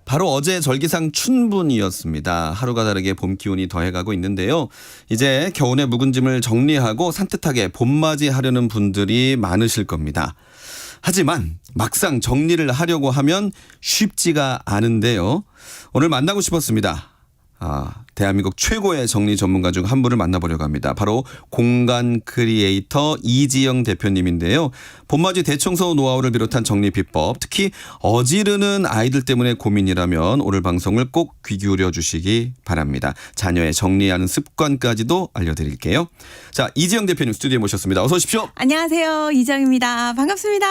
바로 어제 절기상 춘분이었습니다. 하루가 다르게 봄 기온이 더해가고 있는데요. 이제 겨우내 묵은 짐을 정리하고 산뜻하게 봄맞이하려는 분들이 많으실 겁니다. 하지만 막상 정리를 하려고 하면 쉽지가 않은데요. 오늘 만나고 싶었습니다. 대한민국 최고의 정리 전문가 중 한 분을 만나보려고 합니다. 바로 공간 크리에이터 이지영 대표님인데요. 봄맞이 대청소 노하우를 비롯한 정리 비법, 특히 어지르는 아이들 때문에 고민이라면 오늘 방송을 꼭 귀 기울여 주시기 바랍니다. 자녀의 정리하는 습관까지도 알려드릴게요. 자, 이지영 대표님 스튜디오에 모셨습니다. 어서 오십시오. 안녕하세요. 이정입니다. 반갑습니다.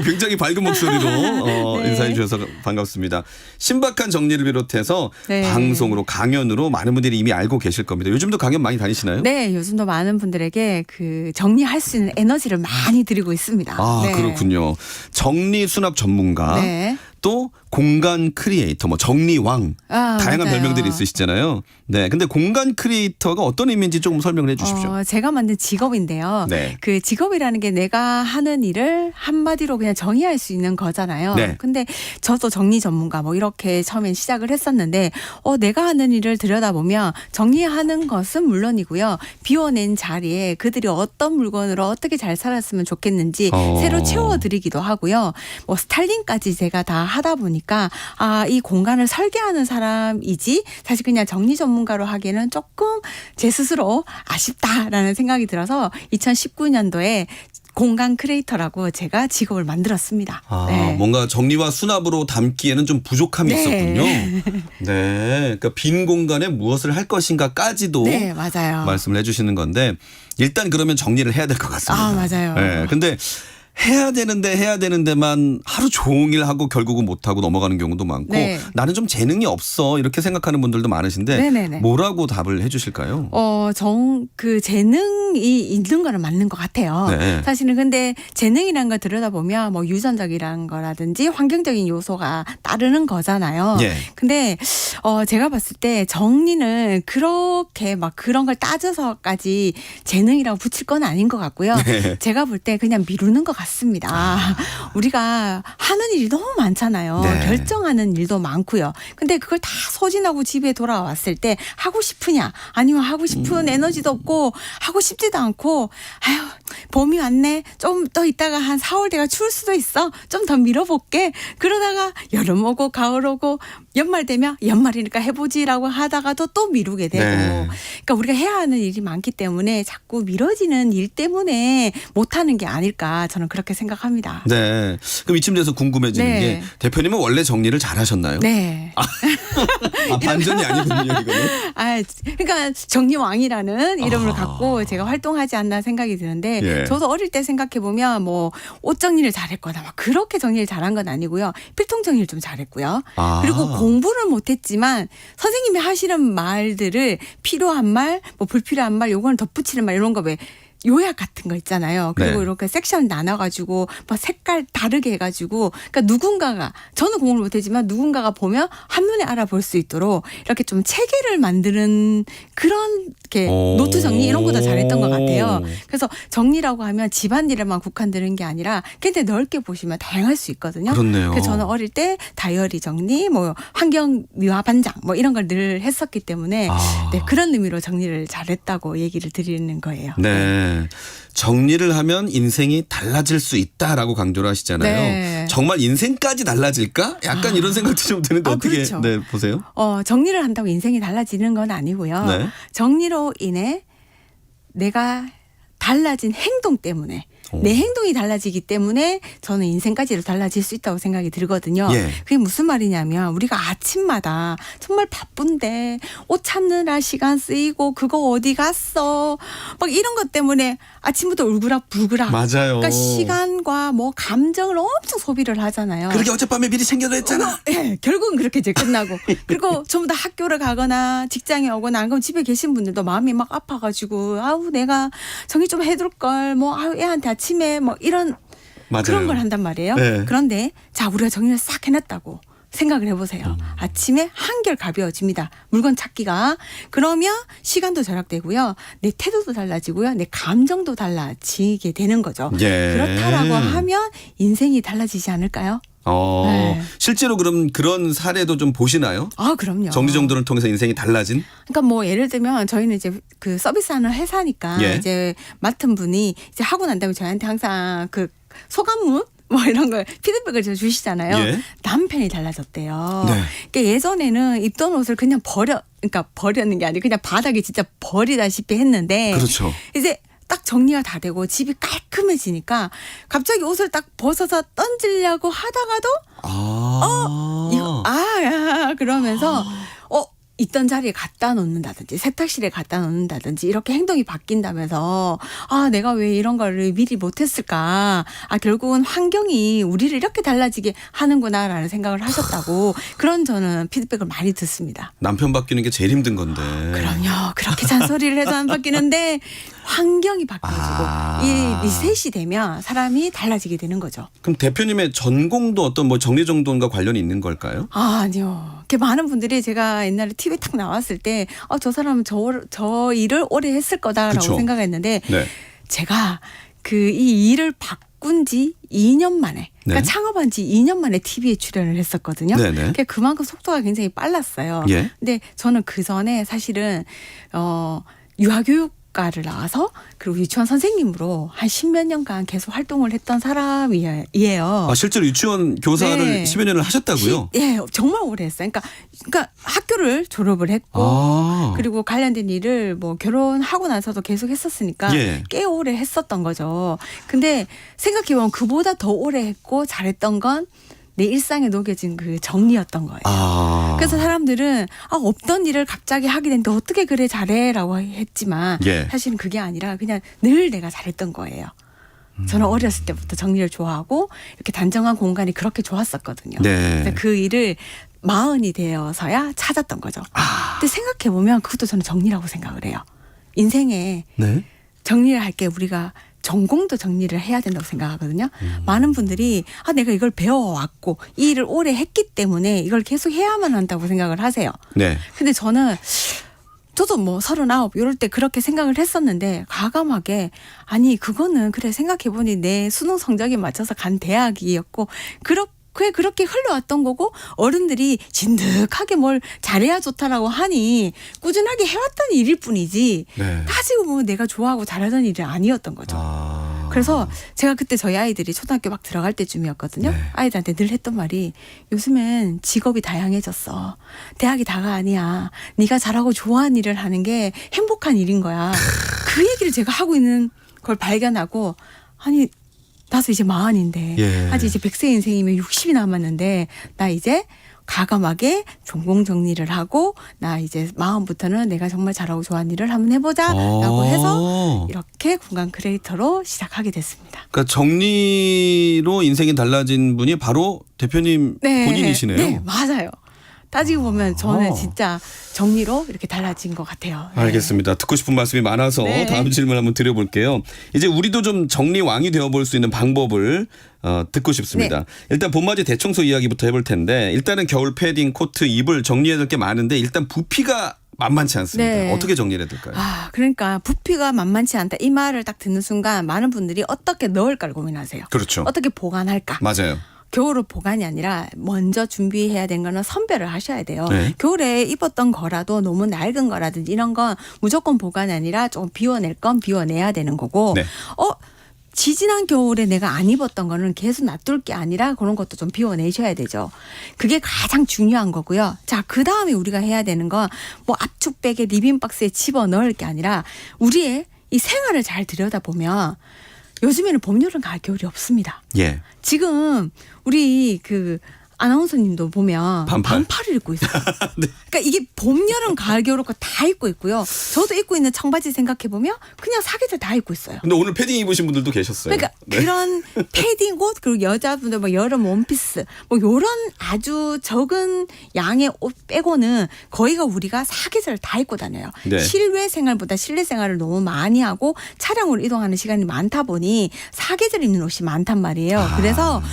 굉장히 밝은 목소리로 네. 인사해 주셔서 반갑습니다. 신박한 정리를 비롯해서 네. 방송으로 강연으로 많은 분들이 이미 알고 계실 겁니다. 요즘도 강연 많이 다니시나요? 네, 요즘도 많은 분들에게 그 정리할 수 있는 에너지를 많이 드리고 있습니다. 네. 그렇군요. 정리 수납 전문가. 네. 또 공간 크리에이터, 정리왕 다양한 맞아요. 별명들이 있으시잖아요. 네, 근데 공간 크리에이터가 어떤 의미인지 조금 설명을 해주십시오. 제가 만든 직업인데요. 네. 그 직업이라는 게 내가 하는 일을 한마디로 그냥 정의할 수 있는 거잖아요. 네. 근데 저도 정리 전문가 이렇게 처음엔 시작을 했었는데 내가 하는 일을 들여다보면 정리하는 것은 물론이고요. 비워낸 자리에 그들이 어떤 물건으로 어떻게 잘 살았으면 좋겠는지 새로 채워드리기도 하고요. 스타일링까지 제가 다 하다 보니까 이 공간을 설계하는 사람이지 사실 그냥 정리 전문가로 하기에는 조금 제 스스로 아쉽다라는 생각이 들어서 2019년도에 공간 크리에이터라고 제가 직업을 만들었습니다. 네. 뭔가 정리와 수납으로 담기에는 좀 부족함이 네. 있었군요. 네, 그러니까 빈 공간에 무엇을 할 것인가까지도 네, 맞아요. 말씀을 해주시는 건데 일단 그러면 정리를 해야 될 것 같습니다. 맞아요. 네, 근데 해야 되는데만 하루 종일 하고 결국은 못하고 넘어가는 경우도 많고 네. 나는 좀 재능이 없어 이렇게 생각하는 분들도 많으신데 네네네. 뭐라고 답을 해 주실까요? 그 재능이 있는 거는 맞는 것 같아요. 네. 사실은 근데 재능이라는 걸 들여다보면 유전적이라는 거라든지 환경적인 요소가 따르는 거잖아요. 예. 근데 제가 봤을 때 정리는 그렇게 그런 걸 따져서까지 재능이라고 붙일 건 아닌 것 같고요. 네. 제가 볼 때 그냥 미루는 것 같습니다. 우리가 하는 일이 너무 많잖아요. 네. 결정하는 일도 많고요. 근데 그걸 다 소진하고 집에 돌아왔을 때 하고 싶으냐 아니면 하고 싶은 에너지도 없고 하고 싶지도 않고 봄이 왔네. 좀 더 있다가 한 4월 내가 추울 수도 있어. 좀 더 미뤄볼게. 그러다가 여름 오고 가을 오고 연말 되면 연말이니까 해보지라고 하다가도 또 미루게 되고. 네. 그러니까 우리가 해야 하는 일이 많기 때문에 자꾸 미뤄지는 일 때문에 못하는 게 아닐까 저는 그렇게 생각합니다. 네. 그럼 이쯤 돼서 궁금해지는 네. 게 대표님은 원래 정리를 잘 하셨나요? 네. 반전이 아니군요, 이거는. 그러니까 정리왕이라는 이름을 갖고 제가 활동하지 않나 생각이 드는데 예. 저도 어릴 때 생각해 보면 옷 정리를 잘했거나 그렇게 정리를 잘한 건 아니고요. 필통 정리를 좀 잘했고요. 그리고 공부를 못했지만 선생님이 하시는 말들을 필요한 말, 불필요한 말, 요거는 덧붙이는 말 이런 거 왜 요약 같은 거 있잖아요. 그리고 네. 이렇게 섹션 나눠가지고 색깔 다르게 해가지고 그러니까 누군가가 저는 공부를 못했지만 누군가가 보면 한눈에 알아볼 수 있도록 이렇게 좀 체계를 만드는 그런 이렇게 노트 정리 이런 거 더 잘했던 것 같아요. 그래서 정리라고 하면 집안일에만 국한되는 게 아니라 굉장히 넓게 보시면 다양할 수 있거든요. 그렇네요. 그래서 저는 어릴 때 다이어리 정리, 환경 미화 반장 이런 걸 늘 했었기 때문에 네, 그런 의미로 정리를 잘했다고 얘기를 드리는 거예요. 네. 정리를 하면 인생이 달라질 수 있다라고 강조를 하시잖아요. 네. 정말 인생까지 달라질까? 약간 이런 생각도 좀 드는데 어떻게 그렇죠. 네, 보세요? 정리를 한다고 인생이 달라지는 건 아니고요. 네. 정리로 인해 내가 달라진 행동 때문에 내 행동이 달라지기 때문에 저는 인생까지도 달라질 수 있다고 생각이 들거든요. 예. 그게 무슨 말이냐면 우리가 아침마다 정말 바쁜데 옷 찾느라 시간 쓰이고 그거 어디 갔어 이런 것 때문에 아침부터 울그락불그락 맞아요. 그러니까 시간과 감정을 엄청 소비를 하잖아요. 그렇게 어젯밤에 미리 챙겨냈잖아. 네, 결국은 그렇게 이제 끝나고 그리고 전부 다 학교를 가거나 직장에 오거나 안 그러면 집에 계신 분들도 마음이 막 아파가지고 내가 정리 좀 해둘 걸 애한테 아침에 이런 맞아요. 그런 걸 한단 말이에요. 네. 그런데 자 우리가 정리를 싹 해놨다고 생각을 해보세요. 아침에 한결 가벼워집니다. 물건 찾기가. 그러면 시간도 절약되고요. 내 태도도 달라지고요. 내 감정도 달라지게 되는 거죠. 예. 그렇다라고 하면 인생이 달라지지 않을까요? 네. 실제로 그럼 그런 사례도 좀 보시나요? 아, 그럼요. 정리정돈을 통해서 인생이 달라진? 그러니까 뭐 예를 들면 저희는 이제 그 서비스하는 회사니까 예. 이제 맡은 분이 이제 하고 난 다음에 저희한테 항상 그 소감문 뭐 이런 걸 피드백을 주시잖아요. 예. 남편이 달라졌대요. 네. 그러니까 예전에는 입던 옷을 그냥 그러니까 버렸는 게 아니고 그냥 바닥에 진짜 버리다시피 했는데 그렇죠. 이제 딱 정리가 다 되고 집이 깔끔해지니까 갑자기 옷을 딱 벗어서 던지려고 하다가도 이거 그러면서 있던 자리에 갖다 놓는다든지 세탁실에 갖다 놓는다든지 이렇게 행동이 바뀐다면서 내가 왜 이런 거를 미리 못했을까, 결국은 환경이 우리를 이렇게 달라지게 하는구나라는 생각을 하셨다고 그런 저는 피드백을 많이 듣습니다. 남편 바뀌는 게 제일 힘든 건데. 그럼요. 그렇게 잔소리를 해도 안 바뀌는데 환경이 바뀌어지고 이 리셋이 되면 사람이 달라지게 되는 거죠. 그럼 대표님의 전공도 어떤 뭐 정리정돈과 관련이 있는 걸까요? 아니요. 이렇게 많은 분들이 제가 옛날에 TV에 탁 나왔을 때 저 사람은 저 일을 오래 했을 거다라고 그쵸. 생각했는데 네. 제가 이 일을 바꾼 지 2년 만에 그러니까 네. 창업한 지 2년 만에 TV에 출연을 했었거든요. 네네. 그러니까 그만큼 속도가 굉장히 빨랐어요. 예. 근데 저는 그 전에 사실은 유아교육과를 나와서 그리고 유치원 선생님으로 한 10몇 년간 계속 활동을 했던 사람이에요. 실제로 유치원 교사를 네. 10여 년을 하셨다고요? 예, 정말 오래 했어요. 그러니까 학교를 졸업을 했고 그리고 관련된 일을 뭐 결혼하고 나서도 계속 했었으니까 예. 꽤 오래 했었던 거죠. 근데 생각해보면 그보다 더 오래 했고 잘했던 건 내 일상에 녹여진 그 정리였던 거예요. 그래서 사람들은 없던 일을 갑자기 하게 됐는데 어떻게 그래 잘해라고 했지만 예. 사실은 그게 아니라 그냥 늘 내가 잘했던 거예요. 저는 어렸을 때부터 정리를 좋아하고 이렇게 단정한 공간이 그렇게 좋았었거든요. 네. 그래서 그 일을 마흔이 되어서야 찾았던 거죠. 근데 생각해보면 그것도 저는 정리라고 생각을 해요. 인생에 네. 정리를 할 게 우리가 전공도 정리를 해야 된다고 생각하거든요. 많은 분들이 내가 이걸 배워왔고 이 일을 오래 했기 때문에 이걸 계속 해야만 한다고 생각을 하세요. 네. 근데 저도 뭐 39 이럴 때 그렇게 생각을 했었는데 과감하게 그거는 그래 생각해보니 내 수능 성적에 맞춰서 간 대학이었고 그렇게 흘러왔던 거고 어른들이 진득하게 뭘 잘해야 좋다라고 하니 꾸준하게 해왔던 일일 뿐이지 네. 따지고 보면 내가 좋아하고 잘하던 일이 아니었던 거죠. 그래서 제가 그때 저희 아이들이 초등학교 막 들어갈 때쯤이었거든요. 네. 아이들한테 늘 했던 말이 요즘엔 직업이 다양해졌어. 대학이 다가 아니야. 네가 잘하고 좋아하는 일을 하는 게 행복한 일인 거야. 그 얘기를 제가 하고 있는 걸 발견하고 나도 이제 40인데 예. 아직 이제 100세 인생이면 60이 남았는데 나 이제 과감하게 전공 정리를 하고 나 이제 마음부터는 내가 정말 잘하고 좋아하는 일을 한번 해보자라고 해서 이렇게 공간 크리에이터로 시작하게 됐습니다. 그러니까 정리로 인생이 달라진 분이 바로 대표님 본인이시네요. 네, 맞아요. 따지고 보면 저는 진짜 정리로 이렇게 달라진 것 같아요. 네. 알겠습니다. 듣고 싶은 말씀이 많아서 네. 다음 질문 한번 드려볼게요. 이제 우리도 좀 정리왕이 되어볼 수 있는 방법을 듣고 싶습니다. 네. 일단 봄맞이 대청소 이야기부터 해볼 텐데 일단은 겨울 패딩, 코트, 이불 정리해야 될 게 많은데 일단 부피가 만만치 않습니다. 네. 어떻게 정리해야 될까요? 그러니까 부피가 만만치 않다. 이 말을 딱 듣는 순간 많은 분들이 어떻게 넣을까를 고민하세요. 그렇죠. 어떻게 보관할까. 맞아요. 겨울을 보관이 아니라 먼저 준비해야 되는 거는 선별을 하셔야 돼요. 네. 겨울에 입었던 거라도 너무 낡은 거라든지 이런 건 무조건 보관이 아니라 조금 비워낼 건 비워내야 되는 거고 네. 지지난 겨울에 내가 안 입었던 거는 계속 놔둘 게 아니라 그런 것도 좀 비워내셔야 되죠. 그게 가장 중요한 거고요. 자, 그 다음에 우리가 해야 되는 건 뭐 압축백에 리빙박스에 집어넣을 게 아니라 우리의 이 생활을 잘 들여다보면 요즘에는 봄, 여름, 가을, 겨울이 없습니다. 예. 지금 우리 아나운서님도 보면 반팔. 반팔을 입고 있어요. 네. 그러니까 이게 봄, 여름, 가을, 겨울 거 다 입고 있고요. 저도 입고 있는 청바지 생각해 보면 그냥 사계절 다 입고 있어요. 근데 오늘 패딩 입으신 분들도 계셨어요. 그러니까 네. 그런 패딩 옷 그리고 여자분들 뭐 여름 원피스 뭐 요런 아주 적은 양의 옷 빼고는 거의가 우리가 사계절 다 입고 다녀요. 네. 실외 생활보다 실내 생활을 너무 많이 하고 차량으로 이동하는 시간이 많다 보니 사계절 입는 옷이 많단 말이에요. 그래서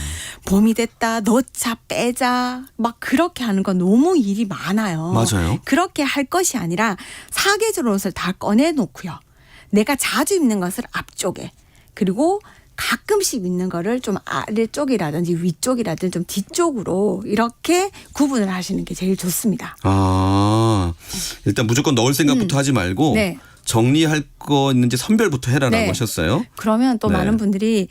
봄이 됐다 넣자 빼자 막 그렇게 하는 건 너무 일이 많아요. 맞아요. 그렇게 할 것이 아니라 사계절 옷을 다 꺼내놓고요. 내가 자주 입는 것을 앞쪽에 그리고 가끔씩 있는 거를 좀 아래쪽이라든지 위쪽이라든지 좀 뒤쪽으로 이렇게 구분을 하시는 게 제일 좋습니다. 일단 무조건 넣을 생각부터 하지 말고 네. 정리할 거 있는지 선별부터 해라라고 네. 하셨어요. 그러면 또 네. 많은 분들이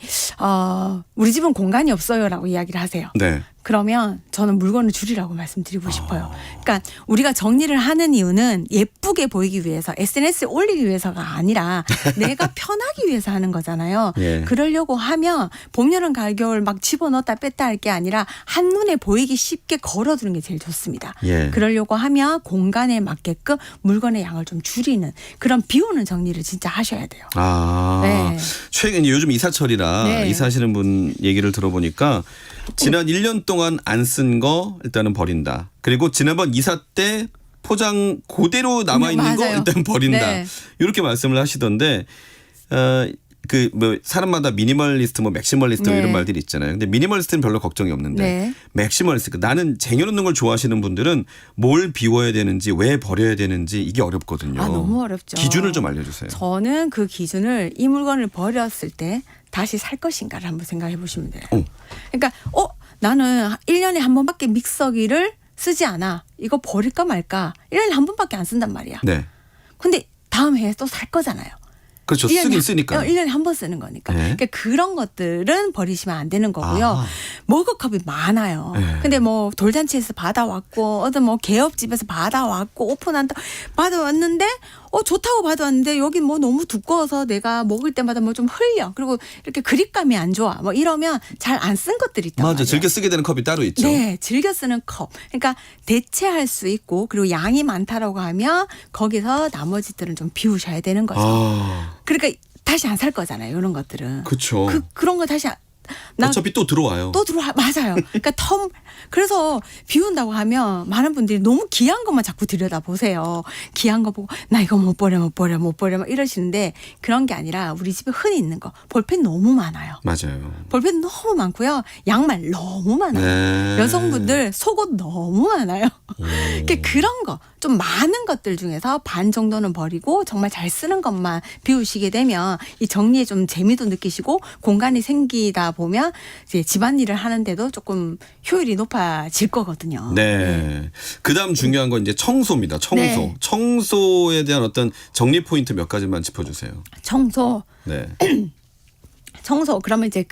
우리 집은 공간이 없어요라고 이야기를 하세요. 네. 그러면 저는 물건을 줄이라고 말씀드리고 싶어요. 그러니까 우리가 정리를 하는 이유는 예쁘게 보이기 위해서 SNS에 올리기 위해서가 아니라 내가 편하기 위해서 하는 거잖아요. 예. 그러려고 하면 봄, 여름, 가을, 겨울 막 집어넣었다 뺐다 할 게 아니라 한눈에 보이기 쉽게 걸어두는 게 제일 좋습니다. 예. 그러려고 하면 공간에 맞게끔 물건의 양을 좀 줄이는 그런 비우는 정리를 진짜 하셔야 돼요. 네. 최근 요즘 이사철이라 네. 이사하시는 분 얘기를 들어보니까 지난 1년 동안 안 쓴 거 일단은 버린다. 그리고 지난번 이사 때 포장 그대로 남아 있는 거 맞아요. 일단 버린다. 네. 이렇게 말씀을 하시던데 그 뭐 사람마다 미니멀리스트 뭐 맥시멀리스트 네. 이런 말들이 있잖아요. 근데 미니멀리스트는 별로 걱정이 없는데 네. 맥시멀리스트 나는 쟁여놓는 걸 좋아하시는 분들은 뭘 비워야 되는지 왜 버려야 되는지 이게 어렵거든요. 너무 어렵죠. 기준을 좀 알려주세요. 저는 그 기준을 이 물건을 버렸을 때 다시 살 것인가를 한번 생각해 보시면 돼요. 그러니까 나는 1년에 한 번밖에 믹서기를 쓰지 않아. 이거 버릴까 말까. 1년에 한 번밖에 안 쓴단 말이야. 네. 근데 다음 해에 또 살 거잖아요. 그렇죠. 쓰긴 쓰니까. 1년에 한 번 쓰는 거니까. 네. 그러니까 그런 것들은 버리시면 안 되는 거고요. 머그컵이 많아요. 네. 근데 뭐 돌잔치에서 받아왔고 어떤 뭐 개업집에서 받아왔고 오픈한다 받아왔는데 좋다고 받아왔는데 여기 뭐 너무 두꺼워서 내가 먹을 때마다 뭐 좀 흘려. 그리고 이렇게 그립감이 안 좋아. 뭐 이러면 잘 안 쓴 것들이 있단 맞아. 말이에요. 즐겨 쓰게 되는 컵이 따로 있죠. 네, 즐겨 쓰는 컵. 그러니까 대체할 수 있고 그리고 양이 많다라고 하면 거기서 나머지들은 좀 비우셔야 되는 거죠. 그러니까 다시 안 살 거잖아요. 이런 것들은. 그렇죠. 그런 거 다시 어차피 또 들어와요. 또 들어와 맞아요. 그러니까 그래서 비운다고 하면 많은 분들이 너무 귀한 것만 자꾸 들여다 보세요. 귀한 거 보고 나 이거 못 버려 막 이러시는데 그런 게 아니라 우리 집에 흔히 있는 거 볼펜 너무 많아요. 맞아요. 볼펜 너무 많고요. 양말 너무 많아요. 네. 여성분들 속옷 너무 많아요. 그러니까 그런 거 좀 많은 것들 중에서 반 정도는 버리고 정말 잘 쓰는 것만 비우시게 되면 이 정리에 좀 재미도 느끼시고 공간이 생기다 보면 이제 집안일을 하는데도 조금 효율이 높아질 거거든요. 네. 그다음 중요한 건 이제 청소입니다. 청소. 네. 청소에 대한 어떤 정리 포인트 몇 가지만 짚어주세요. 청소 네. 그러면 이제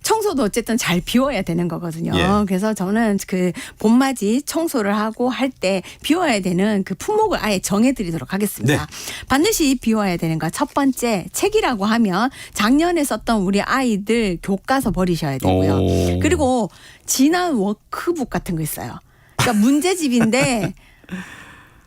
청소도 어쨌든 잘 비워야 되는 거거든요. 예. 그래서 저는 그 봄맞이 청소를 하고 할 때 비워야 되는 그 품목을 아예 정해드리도록 하겠습니다. 네. 반드시 비워야 되는 거 첫 번째 책이라고 하면 작년에 썼던 우리 아이들 교과서 버리셔야 되고요. 오. 그리고 지난 워크북 같은 거 있어요. 그러니까 문제집인데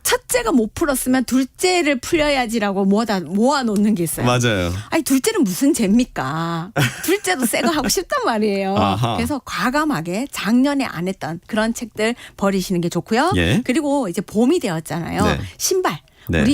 첫째가 못 풀었으면 둘째를 풀려야지라고 모아놓는 게 있어요. 맞아요. 아니 둘째는 무슨 죄입니까? 둘째도 새 거 하고 싶단 말이에요. 아하. 그래서 과감하게 작년에 안 했던 그런 책들 버리시는 게 좋고요. 예. 그리고 이제 봄이 되었잖아요. 네. 신발. 네.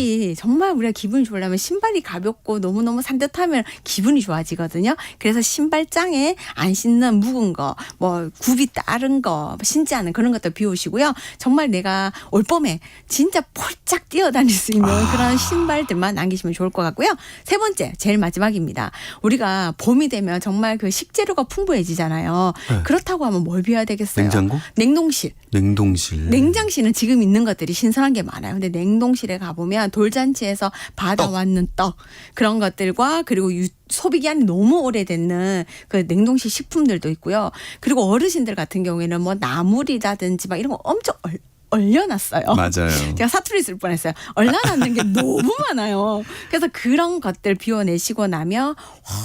우리가 기분이 좋으려면 신발이 가볍고 너무너무 산뜻하면 기분이 좋아지거든요. 그래서 신발장에 안 신는 묵은 거, 뭐 굽이 따른 거, 신지 않은 그런 것들 비우시고요. 정말 내가 올 봄에 진짜 폴짝 뛰어다닐 수 있는 그런 신발들만 남기시면 좋을 것 같고요. 세 번째, 제일 마지막입니다. 우리가 봄이 되면 정말 그 식재료가 풍부해지잖아요. 네. 그렇다고 하면 뭘 비워야 되겠어요? 냉장고? 냉동실. 냉동실. 냉장실은 지금 있는 것들이 신선한 게 많아요. 근데 냉동실에 가보면 돌잔치에서 받아왔는 떡 그런 것들과 그리고 소비 기한이 너무 오래되는 그 냉동실 식품들도 있고요. 그리고 어르신들 같은 경우에는 뭐 나물이라든지 막 이런 거 엄청 얼려놨어요. 맞아요. 제가 사투리 쓸 뻔했어요. 얼려놨는 게 너무 많아요. 그래서 그런 것들 비워내시고 나면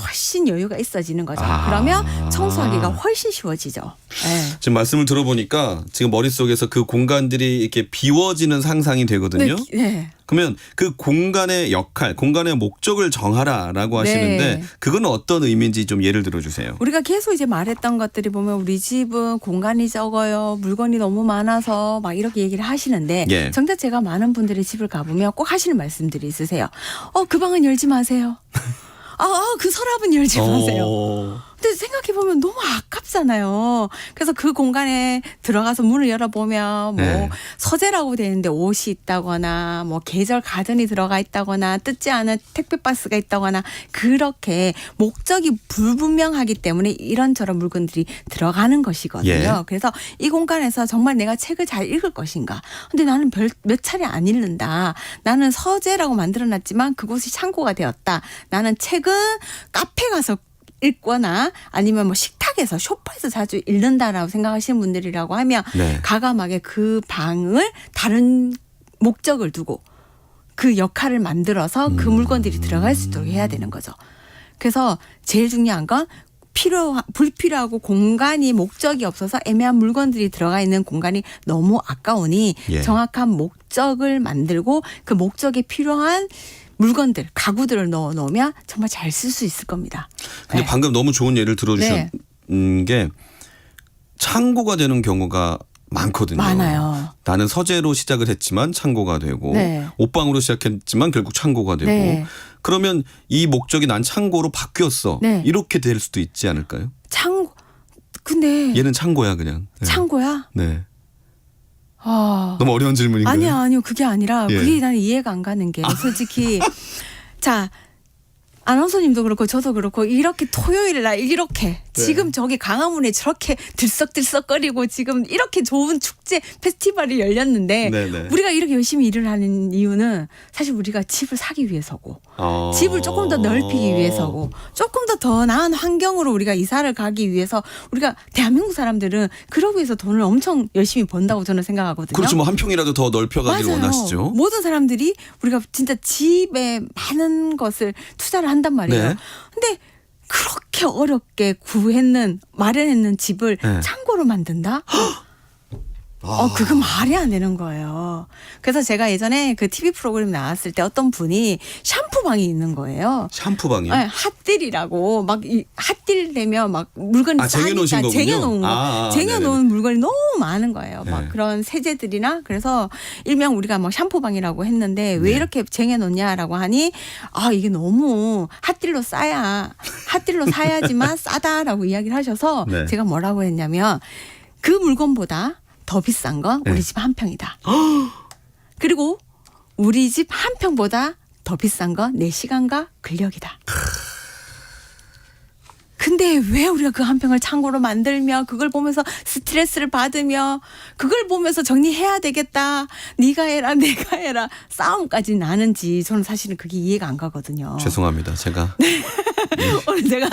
훨씬 여유가 있어지는 거죠. 그러면 청소하기가 훨씬 쉬워지죠. 네. 지금 말씀을 들어보니까 지금 머릿속에서 그 공간들이 이렇게 비워지는 상상이 되거든요. 네. 그러면 그 공간의 역할, 공간의 목적을 정하라라고 하시는데 네. 그건 어떤 의미인지 좀 예를 들어주세요. 우리가 계속 이제 말했던 것들이 보면 우리 집은 공간이 적어요. 물건이 너무 많아서 막 이렇게 얘기를 하시는데 예. 정작 제가 많은 분들의 집을 가보면 꼭 하시는 말씀들이 있으세요. 그 방은 열지 마세요. 그 서랍은 열지 마세요. 근데 생각해보면 너무 아깝잖아요. 그래서 그 공간에 들어가서 문을 열어보면 뭐 네. 서재라고 되어 있는데 옷이 있다거나 뭐 계절 가전이 들어가 있다거나 뜯지 않은 택배 박스가 있다거나 그렇게 목적이 불분명하기 때문에 이런저런 물건들이 들어가는 것이거든요. 예. 그래서 이 공간에서 정말 내가 책을 잘 읽을 것인가. 근데 나는 몇 차례 안 읽는다. 나는 서재라고 만들어놨지만 그곳이 창고가 되었다. 나는 책은 카페 가서 읽거나 아니면 뭐 식탁에서 소파에서 자주 읽는다라고 생각하시는 분들이라고 하면 네. 과감하게 그 방을 다른 목적을 두고 그 역할을 만들어서 그 물건들이 들어갈 수 있도록 해야 되는 거죠. 그래서 제일 중요한 건 불필요하고 공간이 목적이 없어서 애매한 물건들이 들어가 있는 공간이 너무 아까우니 예. 정확한 목적을 만들고 그 목적에 필요한 물건들, 가구들을 넣어 놓으면 정말 잘 쓸 수 있을 겁니다. 근데 네. 방금 너무 좋은 예를 들어주신 네. 게 창고가 되는 경우가 많거든요. 많아요. 나는 서재로 시작을 했지만 창고가 되고 네. 옷방으로 시작했지만 결국 창고가 되고 네. 그러면 이 목적이 난 창고로 바뀌었어. 네. 이렇게 될 수도 있지 않을까요? 창고. 근데 얘는 창고야 그냥. 네. 창고야? 네. 아. 너무 어려운 질문인가요? 아니요. 그게 아니라 예. 그게 나는 이해가 안 가는 게 솔직히 자 아나운서님도 그렇고 저도 그렇고 이렇게 토요일 날 이렇게 지금 저기 강화문에 저렇게 들썩들썩거리고 지금 이렇게 좋은 축제 페스티벌이 열렸는데 네네. 우리가 이렇게 열심히 일을 하는 이유는 사실 우리가 집을 사기 위해서고 집을 조금 더 넓히기 위해서고 조금 더 나은 환경으로 우리가 이사를 가기 위해서 우리가 대한민국 사람들은 그러기 위해서 돈을 엄청 열심히 번다고 저는 생각하거든요. 그렇죠. 뭐 한 평이라도 더 넓혀가길 맞아요. 원하시죠. 모든 사람들이 우리가 진짜 집에 많은 것을 투자를 한단 말이에요. 네. 근데 그렇게 어렵게 마련했는 집을 네. 창고로 만든다? 그건 말이 안 되는 거예요. 그래서 제가 예전에 그 TV 프로그램 나왔을 때 어떤 분이 샴푸방이 있는 거예요. 샴푸방이요? 네, 핫딜이라고 막 핫딜 되면 막 물건이 쟁여놓으신 싸니까 거군요. 쟁여놓은 거, 쟁여놓은 네네네. 물건이 너무 많은 거예요. 네. 막 그런 세제들이나 그래서 일명 우리가 뭐 샴푸방이라고 했는데 왜 네. 이렇게 쟁여놓냐라고 하니 이게 너무 핫딜로 사야지만 싸다라고 이야기를 하셔서 네. 제가 뭐라고 했냐면 그 물건보다 더 비싼 건 우리 네. 집 한 평이다. 그리고 우리 집 한 평보다 더 비싼 건 내 시간과 근력이다. 근데 왜 우리가 그 한 평을 창고로 만들며 그걸 보면서 스트레스를 받으며 그걸 보면서 정리해야 되겠다. 네가 해라 내가 해라 싸움까지 나는지 저는 사실은 그게 이해가 안 가거든요. 죄송합니다. 제가 오늘 제가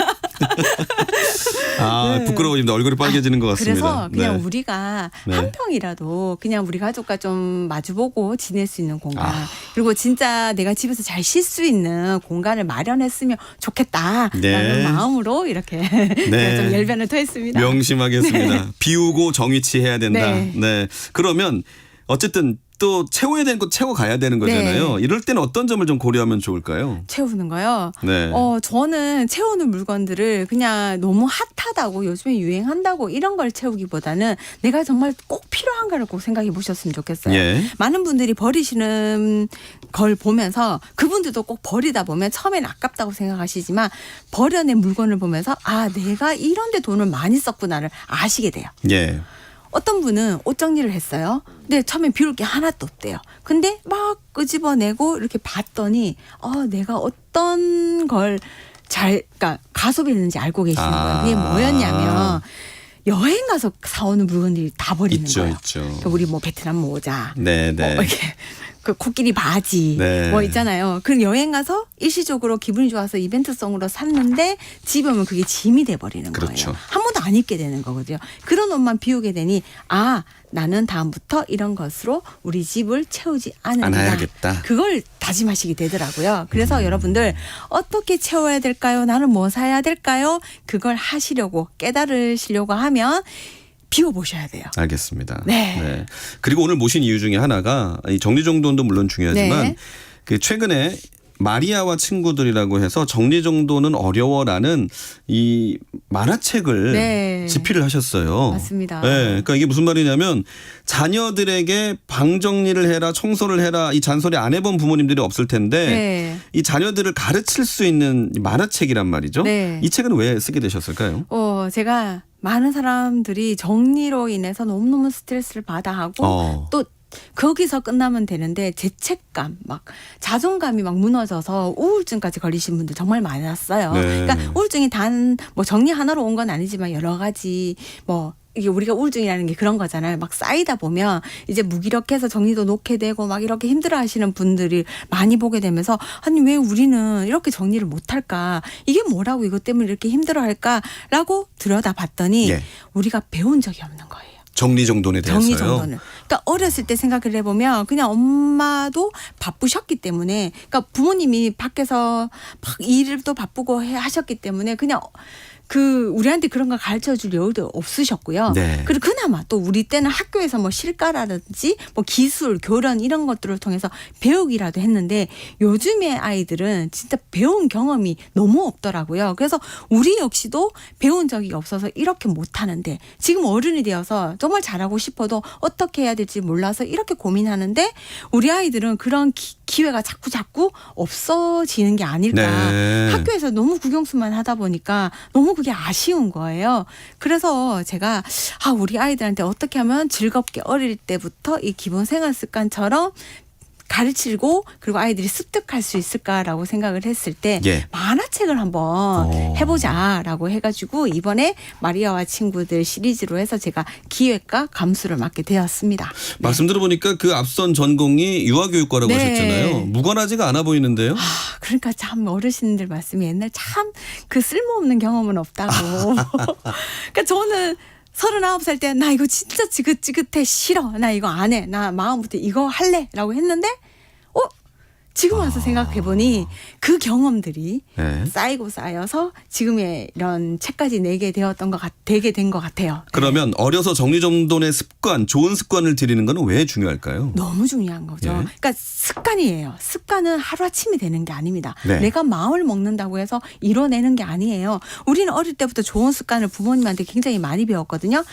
네. 부끄러워집니다. 얼굴이 빨개지는 것 같습니다. 그래서 그냥 네. 우리가 네. 한 평이라도 그냥 우리 가족과 좀 마주보고 지낼 수 있는 공간 그리고 진짜 내가 집에서 잘 쉴 수 있는 공간을 마련했으면 좋겠다라는 네. 마음으로 이렇게 제가 좀 열변을 토했습니다. 명심하겠습니다. 비우고 정위치해야 된다. 네. 네. 그러면 어쨌든 또 채워야 되는 거 채워 가야 되는 거잖아요. 네. 이럴 때는 어떤 점을 좀 고려하면 좋을까요? 채우는 거요. 네. 저는 채우는 물건들을 그냥 너무 핫하다고 요즘에 유행한다고 이런 걸 채우기보다는 내가 정말 꼭 필요한가를 꼭 생각해 보셨으면 좋겠어요. 예. 많은 분들이 버리시는 걸 보면서 그분들도 꼭 버리다 보면 처음엔 아깝다고 생각하시지만 버려낸 물건을 보면서 내가 이런 데 돈을 많이 썼구나를 아시게 돼요. 예. 어떤 분은 옷 정리를 했어요. 근데 처음엔 비울 게 하나도 없대요. 근데 막 끄집어내고 이렇게 봤더니 내가 어떤 걸 그러니까 가소비했는지 알고 계시는 거예요. 그게 뭐였냐면 여행 가서 사오는 물건들이 다 버리는 있죠, 거예요. 있죠. 그러니까 우리 뭐 베트남 모자, 네, 네. 이렇게 그 코끼리 바지 네. 뭐 있잖아요. 그 여행 가서 일시적으로 기분이 좋아서 이벤트성으로 샀는데 집에 오면 그게 짐이 돼버리는 그렇죠. 거예요. 한 번도 안 입게 되는 거거든요. 그런 옷만 비우게 되니 나는 다음부터 이런 것으로 우리 집을 채우지 않는다. 않아야겠다. 그걸 다짐하시게 되더라고요. 그래서 여러분들 어떻게 채워야 될까요? 나는 뭐 사야 될까요? 그걸 하시려고 깨달으시려고 하면 비워보셔야 돼요. 알겠습니다. 네. 그리고 오늘 모신 이유 중에 하나가 이 정리정돈도 물론 중요하지만 네. 그 최근에 마리아와 친구들이라고 해서 정리정돈은 어려워라는 이 만화책을 네. 집필을 하셨어요. 맞습니다. 네, 그러니까 이게 무슨 말이냐면 자녀들에게 방 정리를 해라, 청소를 해라 이 잔소리 안 해본 부모님들이 없을 텐데 네. 이 자녀들을 가르칠 수 있는 만화책이란 말이죠. 네. 이 책은 왜 쓰게 되셨을까요? 제가 많은 사람들이 정리로 인해서 너무너무 스트레스를 받아 하고 또 거기서 끝나면 되는데 죄책감, 막 자존감이 막 무너져서 우울증까지 걸리신 분들 정말 많았어요. 네. 그러니까 우울증이 단 뭐 정리 하나로 온 건 아니지만 여러 가지 뭐 이게 우리가 우울증이라는 게 그런 거잖아요. 막 쌓이다 보면 이제 무기력해서 정리도 놓게 되고 막 이렇게 힘들어하시는 분들이 많이 보게 되면서 아니 왜 우리는 이렇게 정리를 못할까? 이게 뭐라고 이것 때문에 이렇게 힘들어할까라고 들여다봤더니 예. 우리가 배운 적이 없는 거예요. 정리정돈에 대해서요. 정리정돈을. 그러니까 어렸을 때 생각을 해보면 그냥 엄마도 바쁘셨기 때문에 그러니까 부모님이 밖에서 막 일도 바쁘고 하셨기 때문에 그냥 우리한테 그런 걸 가르쳐 줄 여유도 없으셨고요. 네. 그리고 그나마 또 우리 때는 학교에서 뭐 실가라든지 뭐 기술, 교련 이런 것들을 통해서 배우기라도 했는데 요즘의 아이들은 진짜 배운 경험이 너무 없더라고요. 그래서 우리 역시도 배운 적이 없어서 이렇게 못하는데 지금 어른이 되어서 정말 잘하고 싶어도 어떻게 해야 될지 몰라서 이렇게 고민하는데 우리 아이들은 그런 기회가 자꾸 없어지는 게 아닐까. 네. 학교에서 너무 국영수만 하다 보니까 너무 그게 아쉬운 거예요. 그래서 제가 우리 아이들한테 어떻게 하면 즐겁게 어릴 때부터 이 기본 생활 습관처럼 가르치고 그리고 아이들이 습득할 수 있을까라고 생각을 했을 때 예. 만화책을 한번 해보자라고 해가지고 이번에 마리아와 친구들 시리즈로 해서 제가 기획과 감수를 맡게 되었습니다. 말씀 들어보니까 그 앞선 전공이 유아교육과라고 네. 하셨잖아요. 무관하지가 않아 보이는데요. 그러니까 참 어르신들 말씀이 옛날 참 그 쓸모없는 경험은 없다고. 그러니까 저는 39살 때 나 이거 진짜 지긋지긋해 싫어. 나 이거 안 해. 나 마음부터 이거 할래. 라고 했는데 지금 와서 생각해보니 그 경험들이 네. 쌓이고 쌓여서 지금의 이런 책까지 내게 되게 된 것 같아요. 그러면 어려서 정리정돈의 습관, 좋은 습관을 들이는 건 왜 중요할까요? 너무 중요한 거죠. 예. 그러니까 습관이에요. 습관은 하루아침에 되는 게 아닙니다. 네. 내가 마음을 먹는다고 해서 이뤄내는 게 아니에요. 우리는 어릴 때부터 좋은 습관을 부모님한테 굉장히 많이 배웠거든요.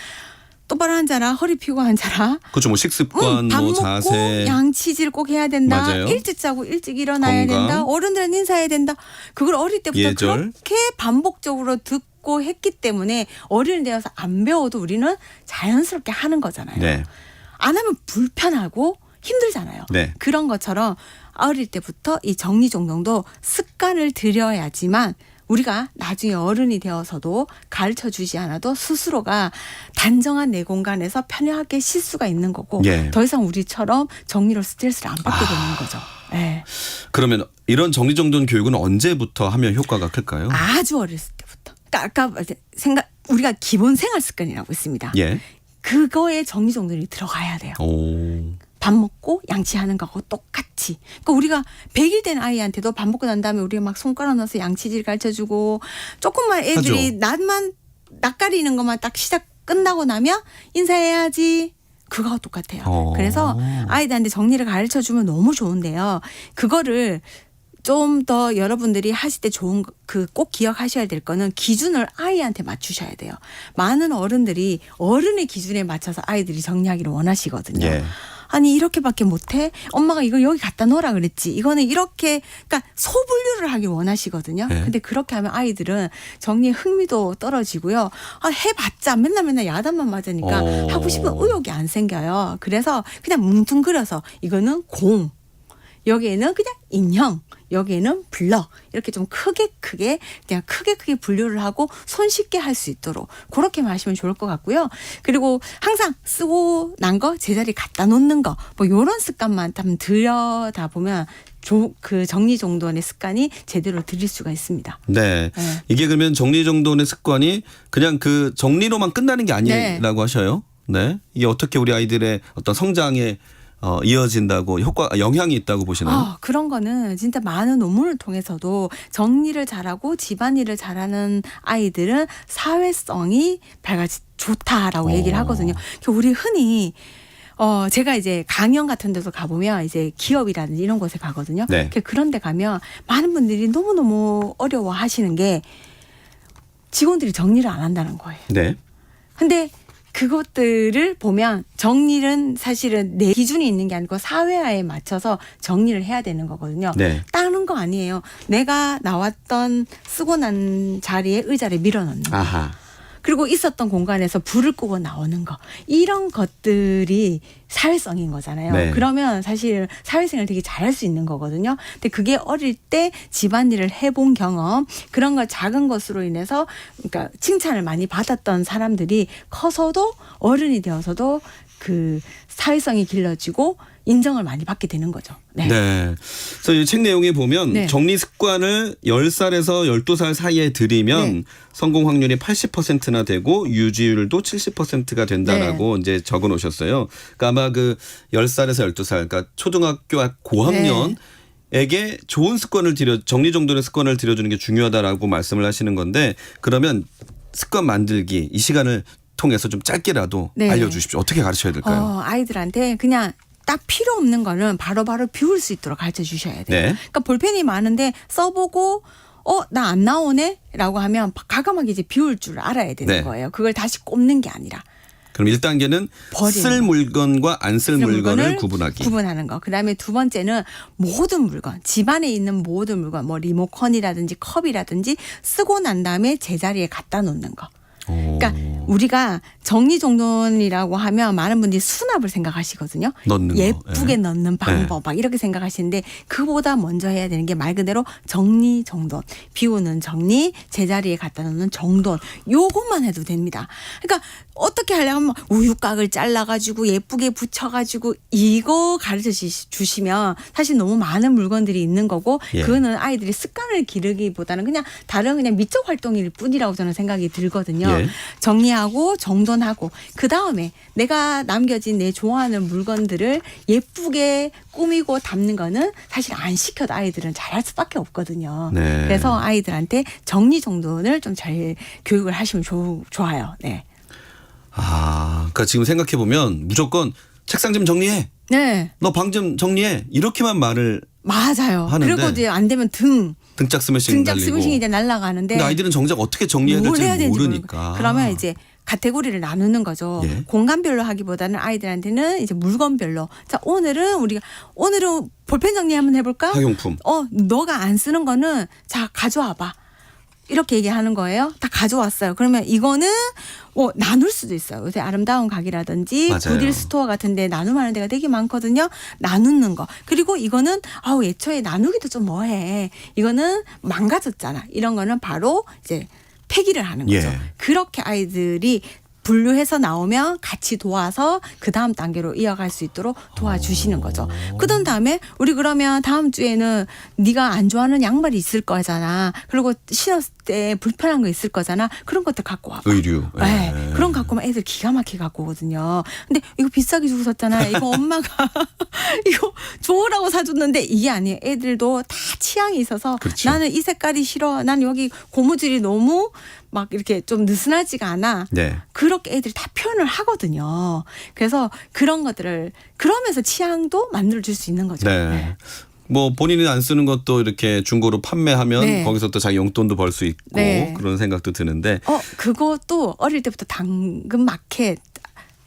똑바로 앉아라, 허리 펴고 앉아라. 그렇죠. 뭐 식습관, 밥 뭐 먹고 자세. 양치질 꼭 해야 된다. 맞아요. 일찍 자고 일찍 일어나야 건강. 된다. 어른들은 인사해야 된다. 그걸 어릴 때부터 예절. 그렇게 반복적으로 듣고 했기 때문에 어른이 되어서 안 배워도 우리는 자연스럽게 하는 거잖아요. 네. 안 하면 불편하고 힘들잖아요. 네. 그런 것처럼 어릴 때부터 이 정리정돈도 습관을 들여야지만 우리가 나중에 어른이 되어서도 가르쳐 주지 않아도 스스로가 단정한 내 공간에서 편하게 쉴 수가 있는 거고 예. 더 이상 우리처럼 정리로 스트레스를 안 받게 되는 거죠. 네. 그러면 이런 정리정돈 교육은 언제부터 하면 효과가 클까요? 아주 어렸을 때부터. 그러니까 아까 우리가 기본 생활 습관이라고 있습니다. 예. 그거에 정리정돈이 들어가야 돼요. 오. 밥 먹고 양치하는 거하고 똑같이. 그러니까 우리가 100일 된 아이한테도 밥 먹고 난 다음에 우리가 막 손가락 넣어서 양치질 가르쳐주고 조금만 애들이 낯가리는 것만 딱 시작 끝나고 나면 인사해야지. 그거와 똑같아요. 그래서 아이들한테 정리를 가르쳐주면 너무 좋은데요. 그거를 좀 더 여러분들이 하실 때 좋은 꼭 기억하셔야 될 거는 기준을 아이한테 맞추셔야 돼요. 많은 어른들이 어른의 기준에 맞춰서 아이들이 정리하기를 원하시거든요. 예. 아니 이렇게밖에 못해? 엄마가 이거 여기 갖다 놓으라 그랬지. 이거는 이렇게 그러니까 소분류를 하길 원하시거든요. 네. 근데 그렇게 하면 아이들은 정리에 흥미도 떨어지고요. 해봤자 맨날 야단만 맞으니까 하고 싶은 의욕이 안 생겨요. 그래서 그냥 뭉뚱그려서 이거는 공, 여기에는 그냥 인형, 여기에는 블럭 이렇게 좀 크게 그냥 크게 분류를 하고 손쉽게 할 수 있도록 그렇게만 하시면 좋을 것 같고요. 그리고 항상 쓰고 난 거 제자리 갖다 놓는 거 뭐 이런 습관만 한번 들여다보면 그 정리정돈의 습관이 제대로 들일 수가 있습니다. 네. 네. 이게 그러면 정리정돈의 습관이 그냥 그 정리로만 끝나는 게 아니라고 하셔요. 네. 이게 어떻게 우리 아이들의 어떤 성장에 이어진다고 영향이 있다고 보시나요? 그런 거는 진짜 많은 논문을 통해서도 정리를 잘하고 집안일을 잘하는 아이들은 사회성이 밝아지 좋다라고 얘기를 하거든요. 우리 흔히 제가 이제 강연 같은 데서 가보면 이제 기업이라든지 이런 곳에 가거든요. 네. 그런 데 가면 많은 분들이 너무너무 어려워 하시는 게 직원들이 정리를 안 한다는 거예요. 네. 근데 그것들을 보면 정리는 사실은 내 기준이 있는 게 아니고 사회화에 맞춰서 정리를 해야 되는 거거든요. 네. 다른 거 아니에요. 내가 나왔던 쓰고 난 자리에 의자를 밀어넣는 거. 아하. 그리고 있었던 공간에서 불을 끄고 나오는 거. 이런 것들이 사회성인 거잖아요. 네. 그러면 사실 사회생활 되게 잘할 수 있는 거거든요. 근데 그게 어릴 때 집안일을 해본 경험, 그런 거 작은 것으로 인해서 그러니까 칭찬을 많이 받았던 사람들이 커서도 어른이 되어서도 그 사회성이 길러지고 인정을 많이 받게 되는 거죠. 네. 네. 그래서 이 책 내용에 보면 네. 정리 습관을 10살에서 12살 사이에 들이면 네. 성공 확률이 80%나 되고 유지율도 70%가 된다라고 이제 적어 놓으셨어요. 그러니까 아마 그 10살에서 12살, 그러니까 초등학교 고학년 에게 좋은 습관을 정리정돈의 습관을 들여주는 게 중요하다라고 말씀을 하시는 건데, 그러면 습관 만들기 이 시간을 통해서 좀 짧게라도 네. 알려주십시오. 어떻게 가르쳐야 될까요? 아이들한테 그냥 딱 필요 없는 거는 바로바로 비울 수 있도록 가르쳐 주셔야 돼요. 네. 그러니까 볼펜이 많은데 써보고 나 안 나오네? 라고 하면 과감하게 이제 비울 줄 알아야 되는 네. 거예요. 그걸 다시 꼽는 게 아니라. 그럼 1단계는 버리는 쓸 물건과 안 쓸 물건을 구분하기. 구분하는 거. 그다음에 두 번째는 모든 물건, 집안에 있는 모든 물건, 뭐 리모컨이라든지 컵이라든지 쓰고 난 다음에 제자리에 갖다 놓는 거. 그러니까 우리가 정리정돈이라고 하면 많은 분들이 수납을 생각하시거든요. 넣는 거. 예쁘게 네. 넣는 방법 막 이렇게 생각하시는데 그보다 먼저 해야 되는 게 말 그대로 정리정돈. 비우는 정리, 제자리에 갖다 놓는 정돈. 요것만 해도 됩니다. 그러니까 어떻게 하려면 우유곽을 잘라가지고 예쁘게 붙여가지고 이거 가르쳐 주시면 사실 너무 많은 물건들이 있는 거고 예. 그거는 아이들이 습관을 기르기보다는 그냥 다른 그냥 미적 활동일 뿐이라고 저는 생각이 들거든요. 예. 정리하고 정돈하고 그 다음에 내가 남겨진 내 좋아하는 물건들을 예쁘게 꾸미고 담는 거는 사실 안 시켜도 아이들은 잘할 수밖에 없거든요. 네. 그래서 아이들한테 정리정돈을 좀 잘 교육을 하시면 좋아요. 네. 그러니까 지금 생각해 보면 무조건 책상 좀 정리해. 네. 너 방 좀 정리해. 이렇게만 말을 맞아요. 하는데 그리고 이제 안 되면 등짝 스매싱 등짝 날리고. 스매싱이 이제 날아가는데 근데 아이들은 정작 어떻게 정리해야 뭘 해야 될지 되는지 모르니까. 그러면 이제 카테고리를 나누는 거죠. 예. 공간별로 하기보다는 아이들한테는 이제 물건별로. 자, 오늘은 볼펜 정리 한번 해볼까? 학용품. 너가 안 쓰는 거는 자, 가져와봐. 이렇게 얘기하는 거예요. 다 가져왔어요. 그러면 이거는 나눌 수도 있어요. 요새 아름다운 가게라든지 맞아요. 부딜 스토어 같은 데 나눔하는 데가 되게 많거든요. 나누는 거. 그리고 이거는 애초에 나누기도 좀 뭐해. 이거는 망가졌잖아. 이런 거는 바로 이제 폐기를 하는 거죠. 예. 그렇게 아이들이 분류해서 나오면 같이 도와서 그 다음 단계로 이어갈 수 있도록 도와주시는 거죠. 그런 다음에 우리 그러면 다음 주에는 네가 안 좋아하는 양말이 있을 거잖아. 그리고 신었을 때 불편한 거 있을 거잖아. 그런 것들 갖고 와. 의류. 네. 예. 그런 거 갖고 오면 애들 기가 막히게 갖고 오거든요. 근데 이거 비싸게 주고 샀잖아. 이거 엄마가 이거 좋으라고 사줬는데 이게 아니에요. 애들도 다 취향이 있어서 그렇죠. 나는 이 색깔이 싫어. 난 여기 고무줄이 너무 막 이렇게 좀 느슨하지가 않아. 네. 그렇게 애들이 다 표현을 하거든요. 그래서 그런 것들을 그러면서 취향도 만들어줄 수 있는 거죠. 네. 뭐 본인이 안 쓰는 것도 이렇게 중고로 판매하면 네. 거기서 또 자기 용돈도 벌 수 있고 네. 그런 생각도 드는데. 그것도 어릴 때부터 당근 마켓,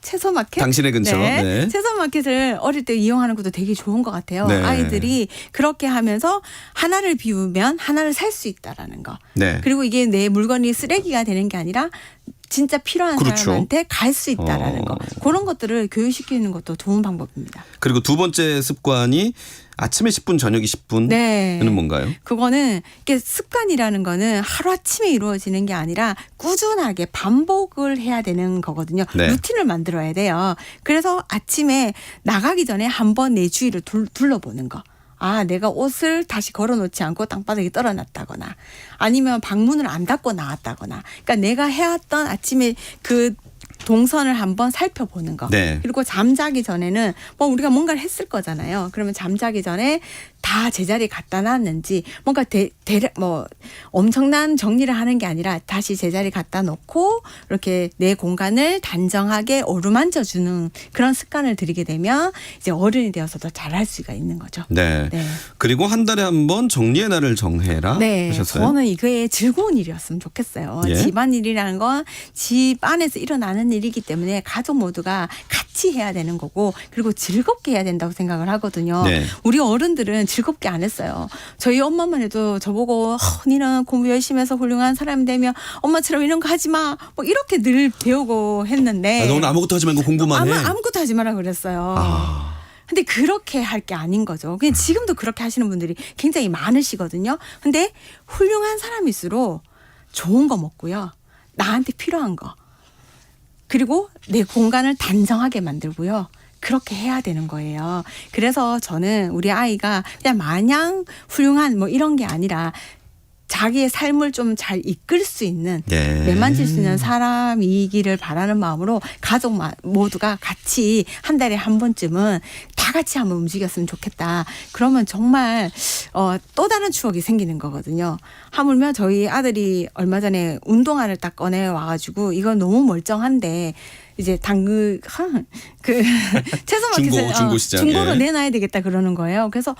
채소 마켓? 당신의 근처. 네. 채소 마켓을 어릴 때 이용하는 것도 되게 좋은 것 같아요. 네. 아이들이 그렇게 하면서 하나를 비우면 하나를 살 수 있다라는 거. 네. 그리고 이게 내 물건이 쓰레기가 되는 게 아니라 진짜 필요한 그렇죠. 사람한테 갈 수 있다라는 거. 그런 것들을 교육시키는 것도 좋은 방법입니다. 그리고 두 번째 습관이 아침에 10분 저녁에 10분은 네. 뭔가요? 그거는 이게 습관이라는 거는 하루아침에 이루어지는 게 아니라 꾸준하게 반복을 해야 되는 거거든요. 네. 루틴을 만들어야 돼요. 그래서 아침에 나가기 전에 한번 내 주위를 둘러보는 거. 내가 옷을 다시 걸어놓지 않고 땅바닥에 떨어놨다거나 아니면 방문을 안 닫고 나왔다거나. 그러니까 내가 해왔던 아침에 그 동선을 한번 살펴보는 거. 네. 그리고 잠자기 전에는 뭐 우리가 뭔가를 했을 거잖아요. 그러면 잠자기 전에 다 제자리에 갖다 놨는지 뭔가 뭐 엄청난 정리를 하는 게 아니라 다시 제자리에 갖다 놓고 이렇게 내 공간을 단정하게 어루만져 주는 그런 습관을 들이게 되면 이제 어른이 되어서 더 잘할 수가 있는 거죠. 네. 네. 그리고 한 달에 한 번 정리의 날을 정해라 네, 하셨어요. 저는 이게 즐거운 일이었으면 좋겠어요. 예. 집안일이라는 건 집 안에서 일어나는 일이기 때문에 가족 모두가 같이 해야 되는 거고 그리고 즐겁게 해야 된다고 생각을 하거든요. 네. 우리 어른들은 즐겁게 안 했어요. 저희 엄마만 해도 저보고 니는 공부 열심히 해서 훌륭한 사람이 되면 엄마처럼 이런 거 하지 마. 뭐 이렇게 늘 배우고 했는데 너는 아무것도 하지 말고 공부만 해. 아무것도 하지 마라 그랬어요. 아. 근데 그렇게 할 게 아닌 거죠. 그냥 지금도 그렇게 하시는 분들이 굉장히 많으시거든요. 근데 훌륭한 사람일수록 좋은 거 먹고요. 나한테 필요한 거. 그리고 내 공간을 단정하게 만들고요. 그렇게 해야 되는 거예요. 그래서 저는 우리 아이가 그냥 마냥 훌륭한 뭐 이런 게 아니라 자기의 삶을 좀 잘 이끌 수 있는 네. 매만질 수 있는 사람이기를 바라는 마음으로 가족 모두가 같이 한 달에 한 번쯤은 다 같이 한번 움직였으면 좋겠다. 그러면 정말 또 다른 추억이 생기는 거거든요. 하물며 저희 아들이 얼마 전에 운동화를 딱 꺼내 와가지고 이건 너무 멀쩡한데 이제 채소마켓에 중고 시장. 중고로 예. 내놔야 되겠다 그러는 거예요. 그래서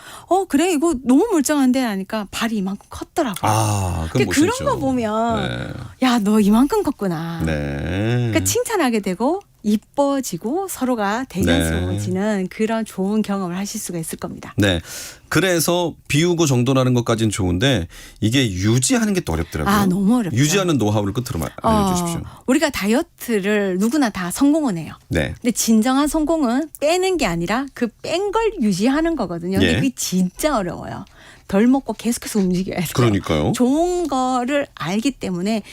그래 이거 너무 멀쩡한데 하니까 발이 이만큼 컸더라고요. 아, 그건 못 그런 쓰죠. 거 보면 네. 야, 너 이만큼 컸구나. 네. 그러니까 칭찬하게 되고 이뻐지고 서로가 대견스러워지는 그런 좋은 경험을 하실 수가 있을 겁니다. 네. 그래서 비우고 정돈하는 것까지는 좋은데 이게 유지하는 게 또 어렵더라고요. 아, 너무 어렵죠. 유지하는 노하우를 끝으로 알려주십시오. 우리가 다이어트를 누구나 다 성공은 해요. 네. 근데 진정한 성공은 빼는 게 아니라 그 뺀 걸 유지하는 거거든요. 근데 예. 그게 진짜 어려워요. 덜 먹고 계속해서 움직여야 돼요. 그러니까요. 좋은 거를 알기 때문에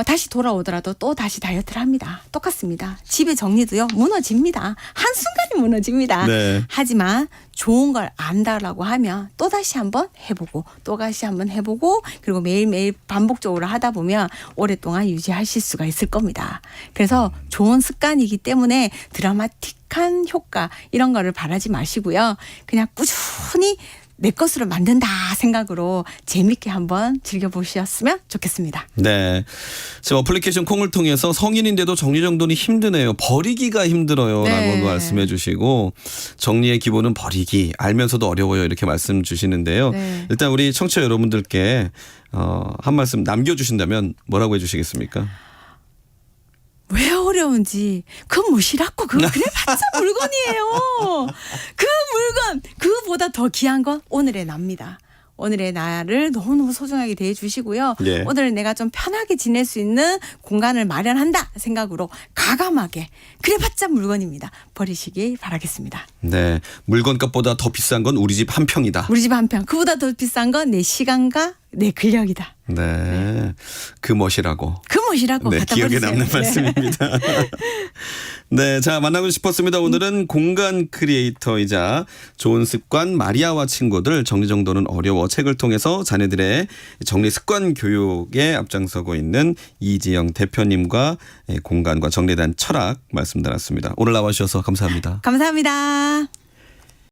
다시 돌아오더라도 또 다시 다이어트를 합니다. 똑같습니다. 집의 정리도요. 무너집니다. 한순간에 무너집니다. 네. 하지만 좋은 걸 안다라고 하면 또 다시 한번 해보고 또 다시 한번 해보고 그리고 매일매일 반복적으로 하다 보면 오랫동안 유지하실 수가 있을 겁니다. 그래서 좋은 습관이기 때문에 드라마틱한 효과 이런 거를 바라지 마시고요. 그냥 꾸준히 내 것으로 만든다 생각으로 재밌게 한번 즐겨보셨으면 좋겠습니다. 네. 지금 어플리케이션 콩을 통해서 성인인데도 정리정돈이 힘드네요. 버리기가 힘들어요. 네. 라고 말씀해 주시고 정리의 기본은 버리기 알면서도 어려워요. 이렇게 말씀 주시는데요. 네. 일단 우리 청취자 여러분들께 한 말씀 남겨주신다면 뭐라고 해주시겠습니까? 왜 어려운지 그 무시라고 그래 봤자 물건이에요. 그 물건 그보다 더 귀한 건 오늘의 나입니다. 오늘의 나를 너무너무 소중하게 대해주시고요. 예. 오늘 내가 좀 편하게 지낼 수 있는 공간을 마련한다 생각으로 가감하게 그래봤자 물건입니다. 버리시기 바라겠습니다. 네. 물건값보다 더 비싼 건 우리 집 한 평이다. 우리 집 한 평. 그보다 더 비싼 건 내 시간과 내 근력이다. 네. 그 멋이라고. 그 멋이라고 네, 갖다 기억에 버리세요. 남는 네. 말씀입니다. 네, 자 만나고 싶었습니다. 오늘은 공간 크리에이터이자 좋은 습관 마리아와 친구들 정리정돈은 어려워 책을 통해서 자녀들의 정리 습관 교육에 앞장서고 있는 이지영 대표님과 공간과 정리에 대한 철학 말씀 나눴습니다. 오늘 나와주셔서 감사합니다. 감사합니다.